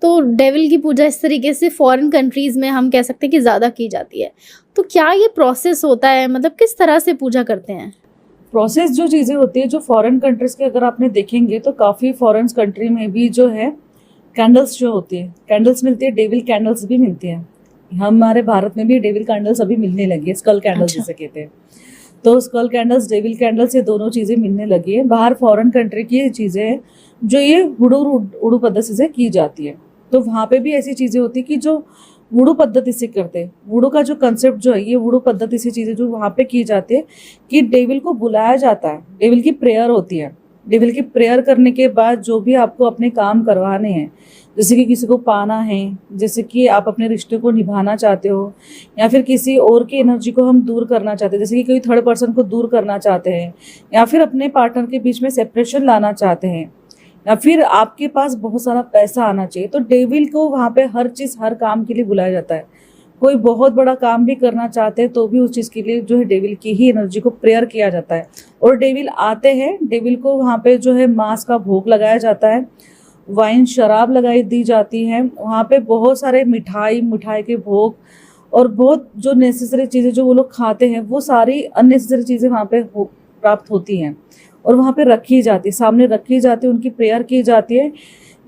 तो डेविल की पूजा इस तरीके से फॉरेन कंट्रीज में हम कह सकते हैं कि ज़्यादा की जाती है। तो क्या ये प्रोसेस होता है, मतलब किस तरह से पूजा करते हैं? प्रोसेस जो चीज़ें होती है जो फॉरेन कंट्रीज के अगर आपने देखेंगे तो काफ़ी फॉरेन कंट्री में भी जो है कैंडल्स जो होती है, कैंडल्स मिलती है, डेविल कैंडल्स भी मिलती हैं। हमारे भारत में भी डेविल कैंडल्स अभी मिलने लगी है, स्कल कैंडल्स अच्छा। जिसे कहते हैं। तो स्कल कैंडल्स, डेविल कैंडल्स, ये दोनों चीज़ें मिलने लगी है। बाहर फॉरेन कंट्री की ये चीज़ें हैं जो ये उड़ू पद्धति से की जाती है। तो वहाँ पे भी ऐसी चीज़ें होती है कि जो वुडू पद्धति से करते हैं। वुडू का जो कंसेप्ट जो है, ये वुडू पद्धति से चीज़ें जो वहाँ पे की जाती है कि डेविल को बुलाया जाता है, डेविल की प्रेयर होती है। डेविल की प्रेयर करने के बाद जो भी आपको अपने काम करवाने हैं, जैसे कि किसी को पाना है, जैसे कि आप अपने रिश्ते को निभाना चाहते हो, या फिर किसी और की एनर्जी को हम दूर करना चाहते हैं, जैसे कि कोई थर्ड पर्सन को दूर करना चाहते हैं, या फिर अपने पार्टनर के बीच में सेपरेशन लाना चाहते हैं, या फिर आपके पास बहुत सारा पैसा आना चाहिए, तो डेविल को वहाँ पे हर चीज़, हर काम के लिए बुलाया जाता है। कोई बहुत बड़ा काम भी करना चाहते हैं तो भी उस चीज़ के लिए जो है डेविल की ही एनर्जी को प्रेयर किया जाता है। और डेविल आते हैं, डेविल को वहाँ पे जो है मांस का भोग लगाया जाता है, वाइन शराब लगाई दी जाती है, वहाँ पे बहुत सारे मिठाई के भोग और बहुत जो नेसेसरी चीज़ें जो वो लोग खाते हैं, वो सारी अननेसेसरी चीज़ें वहाँ पे प्राप्त होती हैं और वहाँ पे रखी जाती है, सामने रखी जाती है, उनकी प्रेयर की जाती है।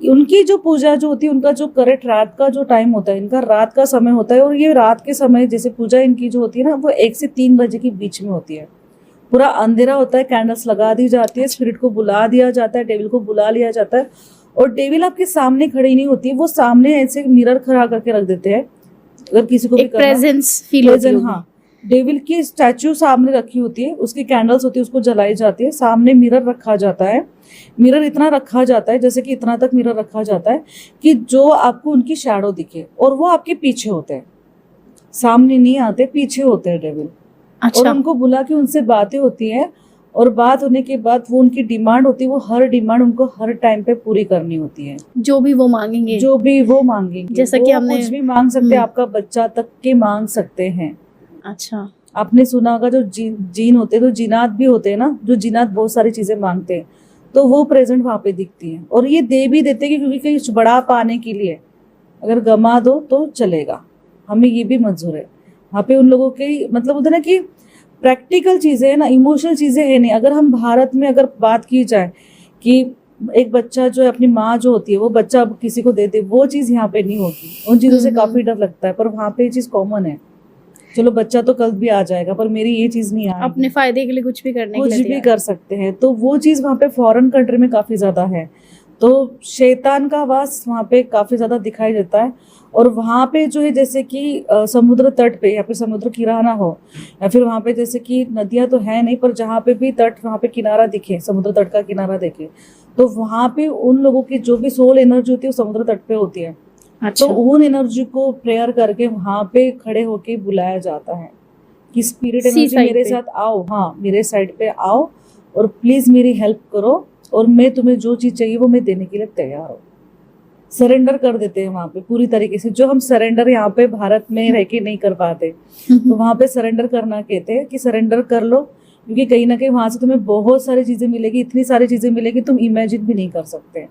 उनकी जो पूजा जो होती है, उनका जो करेक्ट रात का जो टाइम होता है, इनका रात का समय होता है, और ये रात के समय जैसे पूजा इनकी जो होती है ना, वो 1 से 3 बजे के बीच में होती है। पूरा अंधेरा होता है, कैंडल्स लगा दी जाती है, स्पिरिट को बुला दिया जाता है, डेविल को बुला लिया जाता है, और डेविल आपके सामने खड़ी नहीं होती है, वो सामने ऐसे मिरर खड़ा करके रख देते हैं। अगर किसी को भी एक प्रेजेंस फील होती है। हाँ, डेविल की स्टैचू सामने रखी होती है, उसकी कैंडल्स होती है, उसको जलाई जाती है, सामने मिरर रखा जाता है। मिरर इतना रखा जाता है, जैसे कि इतना तक मिरर रखा जाता है कि जो आपको उनकी शैडो दिखे, और वो आपके पीछे होते हैं, सामने नहीं आते, पीछे होते हैं डेविल। अच्छा। और उनको बुला के उनसे बातें होती हैं, और बात होने के बाद वो उनकी डिमांड होती है, वो हर डिमांड उनको हर टाइम पे पूरी करनी होती है, जो भी वो मांगेंगे। जो भी वो मांगेंगे। जैसा कि हमने कुछ भी मांग सकते हैं, आपका बच्चा तक के मांग सकते हैं। अच्छा। आपने सुना होगा जो जीन होते हैं, तो जिनात भी होते हैं ना, जो जिनात बहुत सारी चीजें मांगते हैं, तो वो प्रेजेंट वहां पे दिखती है, और ये दे भी देते हैं क्योंकि कहीं बड़ा पाने के लिए अगर गमा दो तो चलेगा, हमें ये भी मंजूर है। वहाँ पे उन लोगों के मतलब होता है ना कि प्रैक्टिकल चीजें है ना, इमोशनल चीजें है नहीं। अगर हम भारत में अगर बात की जाए कि एक बच्चा जो है अपनी माँ जो होती है वो बच्चा किसी को दे दे, वो चीज़ यहाँ पे नहीं होगी। उन चीज़ों से काफ़ी डर लगता है, पर वहाँ पे ये चीज़ कॉमन है। चलो बच्चा तो कल भी आ जाएगा, पर मेरी ये चीज़ नहीं आएगी। अपने फायदे के लिए कुछ भी करने के लिए कुछ भी कर सकते हैं, तो वो चीज़ वहाँ पे फॉरेन कंट्री में काफ़ी ज़्यादा है। तो शैतान का वास वहाँ पे काफ़ी ज़्यादा दिखाई देता है। और वहाँ पे जो है जैसे कि समुद्र तट पे या फिर समुद्र किनारा हो, या फिर वहाँ पे जैसे कि नदियाँ तो है नहीं, पर जहाँ पे भी तट, वहाँ पे किनारा दिखे, समुद्र तट का किनारा देखे, तो वहाँ पे उन लोगों की जो भी सोल एनर्जी होती है वो समुद्र तट पे होती है। अच्छा। तो उन एनर्जी को प्रेयर करके वहाँ पे खड़े होके बुलाया जाता है कि स्पिरिट एनर्जी मेरे साथ आओ, हाँ मेरे साइड पे आओ, और प्लीज मेरी हेल्प करो, और मैं तुम्हें जो चीज चाहिए वो मैं देने के लिए तैयार हूँ। सरेंडर कर देते हैं वहाँ पे पूरी तरीके से, जो हम सरेंडर यहाँ पे भारत में रह के नहीं कर पाते, तो वहाँ पे सरेंडर करना कहते हैं कि सरेंडर कर लो, क्योंकि कहीं ना कहीं वहाँ से तुम्हें बहुत सारी चीजें मिलेगी, इतनी सारी चीजें मिलेगी तुम इमेजिन भी नहीं कर सकते।